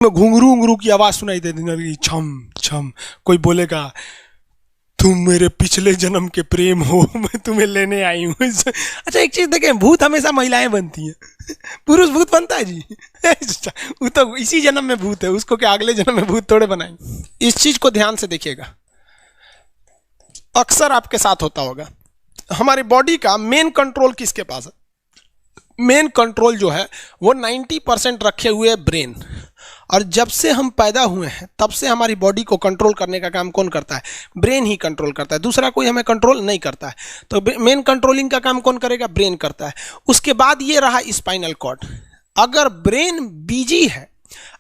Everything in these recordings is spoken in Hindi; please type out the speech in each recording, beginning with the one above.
में घुंघरू घुंघरू की आवाज सुनाई देने लगी, छम छम। कोई बोलेगा तुम मेरे पिछले जन्म के प्रेम हो, मैं तुम्हें लेने आई हूँ। अच्छा एक चीज देखें, भूत हमेशा महिलाएं बनती हैं, पुरुष भूत बनता है जी? वो तो इसी जन्म में भूत है, उसको क्या अगले जन्म में भूत थोड़े बनाएंगे। इस चीज को ध्यान से देखिएगा, अक्सर आपके साथ होता होगा। हमारी बॉडी का मेन कंट्रोल किसके पास है? मेन कंट्रोल जो है वो 90% रखे हुए ब्रेन। और जब से हम पैदा हुए हैं तब से हमारी बॉडी को कंट्रोल करने का काम कौन करता है? ब्रेन ही कंट्रोल करता है, दूसरा कोई हमें कंट्रोल नहीं करता है। तो मेन कंट्रोलिंग का काम कौन करेगा? ब्रेन करता है। उसके बाद ये रहा स्पाइनल कॉर्ड। अगर ब्रेन बिजी है,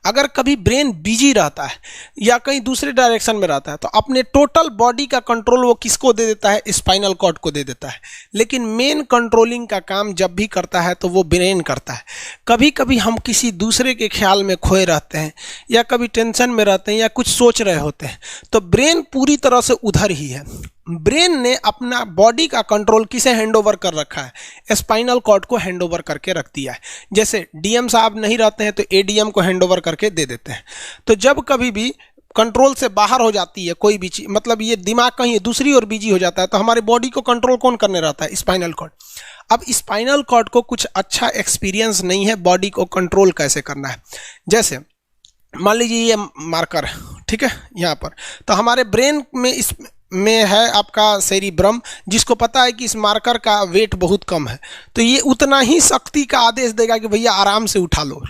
अगर कभी ब्रेन बिजी रहता है या कहीं दूसरे डायरेक्शन में रहता है, तो अपने टोटल बॉडी का कंट्रोल वो किसको दे देता है? स्पाइनल कॉर्ड को दे देता है। लेकिन मेन कंट्रोलिंग का काम जब भी करता है तो वो ब्रेन करता है। कभी कभी हम किसी दूसरे के ख्याल में खोए रहते हैं या कभी टेंशन में रहते हैं या कुछ सोच रहे होते हैं, तो ब्रेन पूरी तरह से उधर ही है। ब्रेन ने अपना बॉडी का कंट्रोल किसे हैंडओवर कर रखा है? स्पाइनल कॉर्ड को हैंडओवर करके रख दिया है। जैसे डीएम साहब नहीं रहते हैं तो एडीएम को हैंडओवर करके दे देते हैं। तो जब कभी भी कंट्रोल से बाहर हो जाती है कोई भी चीज, मतलब ये दिमाग कहीं दूसरी ओर बिजी हो जाता है, तो हमारी बॉडी को कंट्रोल कौन करने रहता है? Spinal cord. अब स्पाइनल कॉर्ड को कुछ अच्छा एक्सपीरियंस नहीं है बॉडी को कंट्रोल कैसे करना है। जैसे मान लीजिए ये मार्कर, ठीक है, यहाँ पर, तो हमारे ब्रेन में इस में है आपका सेरिब्रम, जिसको पता है कि इस मार्कर का वेट बहुत कम है, तो ये उतना ही शक्ति का आदेश देगा कि भैया आराम से उठा लो।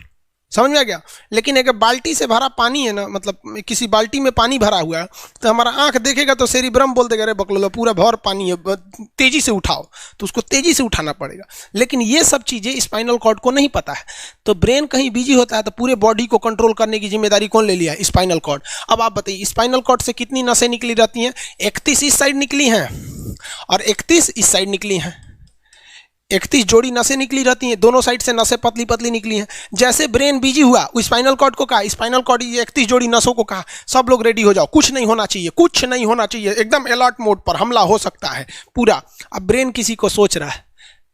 समझ में आ गया? लेकिन अगर बाल्टी से भरा पानी है ना, मतलब किसी बाल्टी में पानी भरा हुआ है, तो हमारा आंख देखेगा तो सेरिब्रम बोल देगा अरे बकलोला पूरा भर पानी है, तेजी से उठाओ, तो उसको तेजी से उठाना पड़ेगा। लेकिन ये सब चीज़ें स्पाइनल कॉर्ड को नहीं पता है। तो ब्रेन कहीं बिजी होता है तो पूरे बॉडी को कंट्रोल करने की जिम्मेदारी कौन ले लिया है? Spinal cord. अब आप बताइए स्पाइनल कॉर्ड से कितनी नसें निकली रहती हैं? 31 इस साइड निकली हैं और 31 इस साइड निकली हैं। 31 जोड़ी नसें निकली रहती हैं, दोनों साइड से नसें पतली पतली निकली हैं। जैसे ब्रेन बिजी हुआ, वो स्पाइनल कॉर्ड को कहा, स्पाइनल कॉर्ड 31 जोड़ी नसों को कहा सब लोग रेडी हो जाओ, कुछ नहीं होना चाहिए, कुछ नहीं होना चाहिए, एकदम अलर्ट मोड पर, हमला हो सकता है पूरा। अब ब्रेन किसी को सोच रहा है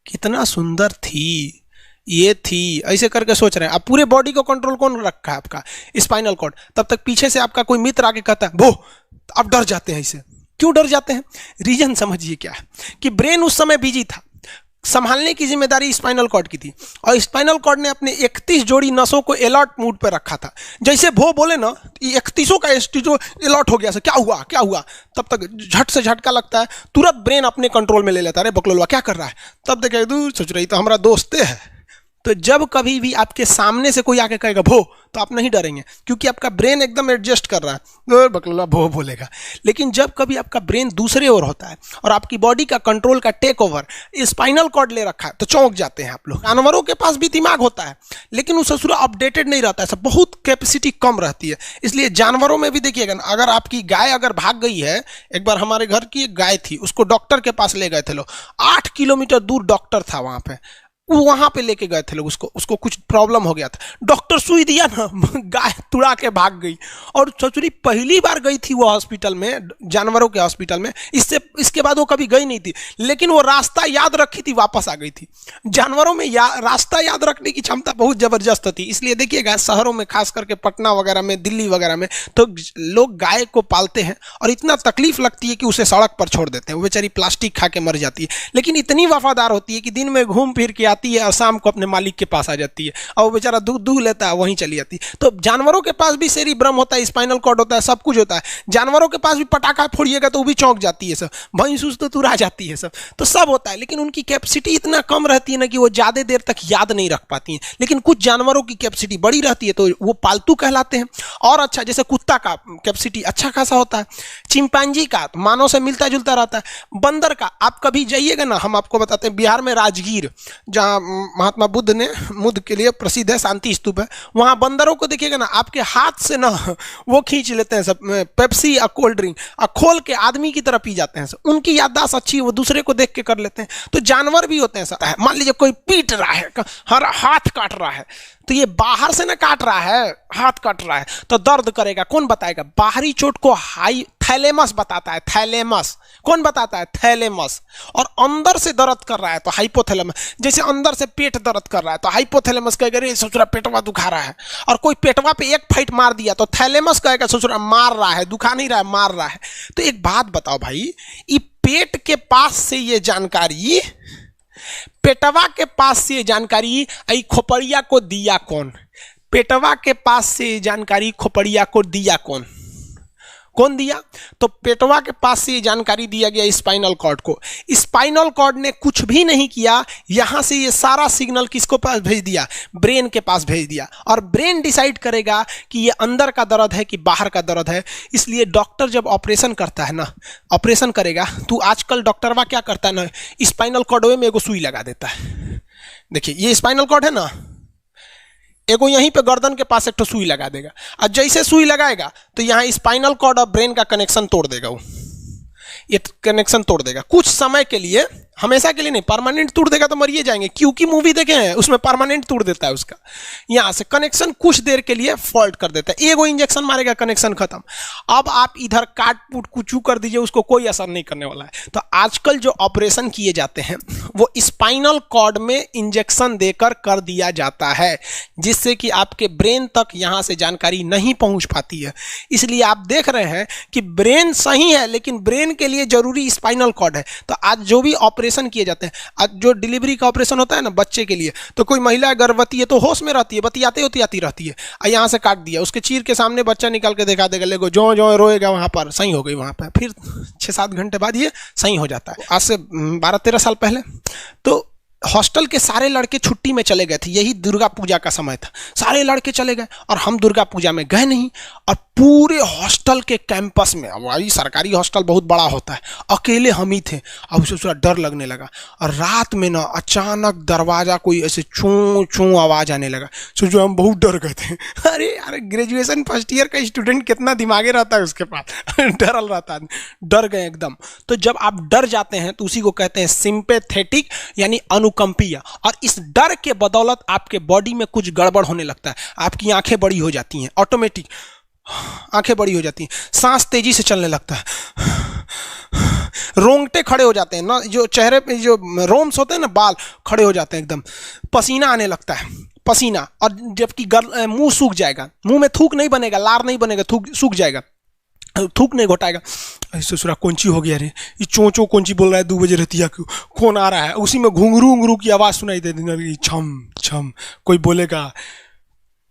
कितना सुंदर थी ये थी, ऐसे करके सोच रहे हैं। अब पूरे बॉडी को कंट्रोल कौन रखा है? आपका स्पाइनल कॉर्ड। तब तक पीछे से आपका कोई मित्र आके कहता है वो, अब डर जाते हैं। इसे क्यों डर जाते हैं? रीजन समझिए क्या है कि ब्रेन उस समय बिजी था, संभालने की जिम्मेदारी स्पाइनल कॉर्ड की थी, और स्पाइनल कॉर्ड ने अपने 31 जोड़ी नसों को अलर्ट मूड पर रखा था। जैसे वो बोले ना, 31 का जो अलर्ट हो गया, क्या हुआ क्या हुआ, तब तक झट से झटका लगता है, तुरंत ब्रेन अपने कंट्रोल में ले लेता है। अरे बकलोलवा क्या कर रहा है? तब देखे दूर सोच रही तो हमारा दोस्त है। तो जब कभी भी आपके सामने से कोई आके कहेगा भो, तो आप नहीं डरेंगे, क्योंकि आपका ब्रेन एकदम एडजस्ट कर रहा है, बकलोला भो बोलेगा। लेकिन जब कभी आपका ब्रेन दूसरे ओर होता है और आपकी बॉडी का कंट्रोल का टेक ओवर स्पाइनल कॉर्ड ले रखा है, तो चौंक जाते हैं आप लोग। जानवरों के पास भी दिमाग होता है, लेकिन वो ससुरा अपडेटेड नहीं रहता है, सब बहुत कैपेसिटी कम रहती है। इसलिए जानवरों में भी देखिएगा ना, अगर आपकी गाय अगर भाग गई है, एक बार हमारे घर की एक गाय थी, उसको डॉक्टर के पास ले गए थे लोग, 8 किलोमीटर दूर डॉक्टर था, वहां पे लेके गए थे लोग, उसको कुछ प्रॉब्लम हो गया था, डॉक्टर सुई दिया ना, गाय तुड़ा के भाग गई। और ससुरी पहली बार गई थी वो हॉस्पिटल में, जानवरों के हॉस्पिटल में, इसके बाद वो कभी गई नहीं थी, लेकिन वो रास्ता याद रखी थी, वापस आ गई थी। जानवरों में रास्ता याद रखने की क्षमता बहुत जबरदस्त होती है। इसलिए देखिएगा शहरों में, खास करके पटना वगैरह में, दिल्ली वगैरह में, तो लोग गाय को पालते हैं और इतना तकलीफ लगती है कि उसे सड़क पर छोड़ देते हैं, वो बेचारी प्लास्टिक खा के मर जाती है, लेकिन इतनी वफादार होती है कि दिन में घूम फिर के आती है और शाम को अपने मालिक के पास आ जाती है, और वो बेचारा दूध लेता है, वहीं चली जाती है। तो जानवरों के पास भी सेरिब्रम होता है, स्पाइनल कॉर्ड होता है, सब कुछ होता है। जानवरों के पास भी पटाखा फोड़िएगा तो वो भी चौंक जाती है, सब भैंस तो तुरा जाती है, सब तो सब होता है। लेकिन उनकी कैपेसिटी इतना कम रहती है ना कि वो ज्यादा देर तक याद नहीं रख पाती हैं। लेकिन कुछ जानवरों की कैपेसिटी बड़ी रहती है, तो वो पालतू कहलाते हैं। और अच्छा, जैसे कुत्ता का कैपेसिटी अच्छा खासा होता है, चिंपांजी का मानव से मिलता जुलता रहता है, बंदर का आप कभी जाइएगा ना, हम आपको बताते हैं, बिहार में राजगीर, जहाँ महात्मा बुद्ध के लिए प्रसिद्ध है, शांति स्तूप है, वहां बंदरों को देखिएगा ना, आपके हाथ से ना वो खींच लेते हैं सब पेप्सी या कोल्ड ड्रिंक, और खोल के आदमी की तरह पी जाते हैं सब। उनकी याददाश्त अच्छी है, वो दूसरे को देख के कर लेते हैं। तो जानवर भी होते हैं, मान लीजिए कोई पीट रहा है, हर हाथ काट रहा है, तो ये बाहर से ना काट रहा है, हाथ कट रहा है तो दर्द करेगा। कौन बताएगा? बाहरी चोट को हाई थैलेमस बताता है। थैलेमस कौन बताता है? थैलेमस। और अंदर से दर्द कर रहा है तो हाइपोथैलेमस। जैसे अंदर से पेट दर्द कर रहा है तो हाइपोथैलेमस कहेगा रे ससुरा पेटवा दुखा रहा है। और कोई पेटवा पे एक फाइट मार दिया तो थैलेमस कहेगा ससुरा मार रहा है, दुखा नहीं रहा है, मार रहा है। तो एक बात बताओ भाई, ये पेट के पास से ये जानकारी, पेटवा के पास से जानकारी आई खोपड़िया को दिया कौन? पेटवा के पास से जानकारी खोपड़िया को दिया कौन? कौन दिया? तो पेटवा के पास से जानकारी दिया गया स्पाइनल कॉर्ड को। स्पाइनल कॉर्ड ने कुछ भी नहीं किया, यहां से ये सारा सिग्नल किसको पास भेज दिया? ब्रेन के पास भेज दिया। और ब्रेन डिसाइड करेगा कि ये अंदर का दर्द है कि बाहर का दर्द है। इसलिए डॉक्टर जब ऑपरेशन करता है ना, ऑपरेशन करेगा तो आजकल डॉक्टरवा क्या करता है ना, स्पाइनल कॉर्ड में एगो सुई लगा देता है। देखिए ये स्पाइनल कॉर्ड है ना, एगो यहीं पे गर्दन के पास एक तो सुई लगा देगा। और जैसे सुई लगाएगा तो यहाँ स्पाइनल कॉर्ड और ब्रेन का कनेक्शन तोड़ देगा। वो ये कनेक्शन तोड़ देगा कुछ समय के लिए, हमेशा के लिए नहीं। परमानेंट तोड़ देगा तो मरिए जाएंगे, क्योंकि मूवी देखे हैं उसमें परमानेंट तोड़ देता है उसका। यहां से कनेक्शन कुछ देर के लिए फॉल्ट कर देता है, एगो इंजेक्शन मारेगा, कनेक्शन खत्म। अब आप इधर काट पुट कुचू कर दीजिए, उसको कोई असर नहीं करने वाला है। तो आजकल जो ऑपरेशन किए जाते हैं वो स्पाइनल कॉर्ड में इंजेक्शन देकर कर दिया जाता है, जिससे कि आपके ब्रेन तक यहां से जानकारी नहीं पहुंच पाती है। इसलिए आप देख रहे हैं कि ब्रेन सही है लेकिन ब्रेन के लिए जरूरी स्पाइनल कॉर्ड है। तो आज जो भी ऑपरेशन किए जाते हैं, आज जो डिलीवरी का ऑपरेशन होता है ना बच्चे के लिए, तो कोई महिला गर्भवती है तो होश में रहती है, बतियाते होती रहती है, यहाँ से काट दिया, उसके चीर के सामने बच्चा निकाल के दिखा देगा, लेगो जो जो रोएगा वहां पर सही हो गई, वहां पर फिर 6-7 घंटे बाद ये सही हो जाता है। आज से 12-13 साल पहले तो हॉस्टल के सारे लड़के छुट्टी में चले गए थे, यही दुर्गा पूजा का समय था, सारे लड़के चले गए और हम दुर्गा पूजा में गए नहीं। और पूरे हॉस्टल के कैंपस में, अब वही सरकारी हॉस्टल बहुत बड़ा होता है, अकेले हम ही थे। अब उसे थोड़ा डर लगने लगा और रात में ना अचानक दरवाजा कोई ऐसे चूं चूं आवाज आने लगा। सोचो हम बहुत डर गए थे। अरे यार ग्रेजुएशन फर्स्ट ईयर का स्टूडेंट कितना दिमागे रहता है उसके पास, डरल रहता है, डर गए एकदम। तो जब आप डर जाते हैं तो उसी को कहते हैं सिंपैथेटिक यानी अनुकंपीय। और इस डर के बदौलत आपके बॉडी में कुछ गड़बड़ होने लगता है, आपकी आंखें बड़ी हो जाती हैं, ऑटोमेटिक आंखें बड़ी हो जाती हैं, सांस तेजी से चलने लगता है, रोंगटे खड़े हो जाते हैं ना, जो चेहरे पे जो रोम्स होते हैं ना, बाल खड़े हो जाते हैं एकदम, पसीना आने लगता है, पसीना। और जबकि मुंह सूख जाएगा, मुंह में थूक नहीं बनेगा, लार नहीं बनेगा, थूक सूख जाएगा, थूक नहीं घोटाएगा। ससुरा कौन ची हो गया रे, ये चों चों कौन ची बोल रहा है 2 बजे रहती है, कौन आ रहा है? उसी में घुंघरू घुंघरू की आवाज सुनाई देती, छम छम। कोई बोलेगा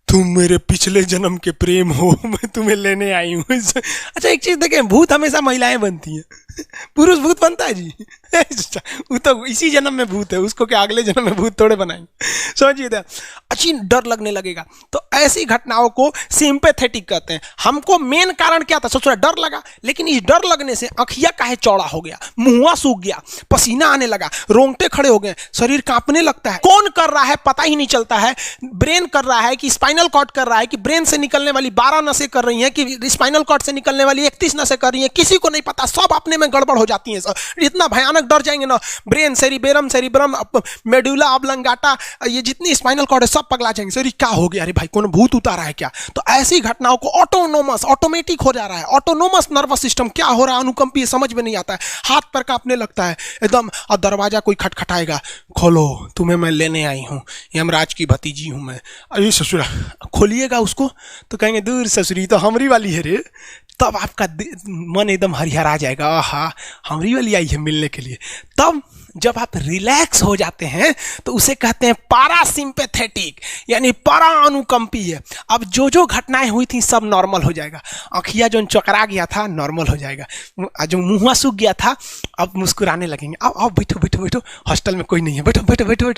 तुम मेरे पिछले जन्म के प्रेम हो, मैं तुम्हें लेने आई हूँ। अच्छा एक चीज देखें, भूत हमेशा महिलाएं बनती हैं, पुरुष भूत बनता है जी? वो तो इसी जन्म में भूत है, उसको क्या अगले जन्म में भूत थोड़े बनाएंगे? समझिए, अच्छी डर लगने लगेगा। तो ऐसी घटनाओं को सिंपैथेटिक कहते हैं। हमको मेन कारण क्या था? सोचा डर लगा, लेकिन इस डर लगने से आँखिया काहे चौड़ा हो गया, मुंह सूख गया, पसीना आने लगा, रोंगटे खड़े हो गए, शरीर कांपने लगता है। कौन कर रहा है पता ही नहीं चलता है। ब्रेन कर रहा है कि स्पाइनल कॉर्ड कर रहा है कि ब्रेन से निकलने वाली 12 नसें कर रही हैं कि स्पाइनल कॉर्ड से निकलने वाली 31 नसें कर रही हैं, किसी को नहीं पता, सब अपने में गड़बड़ हो जाती है। इतना भयानक डर जाएंगे ना, ब्रेन, सेरिब्रम, मेडुला ऑब्लंगाटा, ये जितनी स्पाइनल कॉर्ड है सब पगला जाएंगे। सर क्या हो गया, अरे भाई कौन भूत उतारा है क्या? तो ऐसी घटनाओं को ऑटोनोमस, ऑटोमेटिक हो जा रहा है, ऑटोनोमस नर्वस सिस्टम क्या हो रहा है, अनुकंपीय, समझ में नहीं आता है, हाथ पर कांपने लगता है एकदम। और दरवाजा कोई खटखटाएगा, खोलो तुम्हें मैं लेने आई हूँ, यमराज की भतीजी हूँ मैं। अरे ससुरा, खोलिएगा उसको तो कहेंगे दूर ससुरी तो हमरी वाली है रे। तब आपका मन एकदम हरिहरा जाएगा, आहा हमरी वाली आई है मिलने के लिए। तब जब आप रिलैक्स हो जाते हैं तो उसे कहते हैं पारासिम्पैथेटिक यानी परा अनुकंपीय। अब जो जो घटनाएं हुई थी सब नॉर्मल हो जाएगा, आँखिया जो चकरा गया था नॉर्मल हो जाएगा, जो मुँह सूख गया था अब मुस्कुराने लगेंगे। अब बैठो बैठो बैठो, हॉस्टल में कोई नहीं है, बैठो बैठो बैठो बैठो।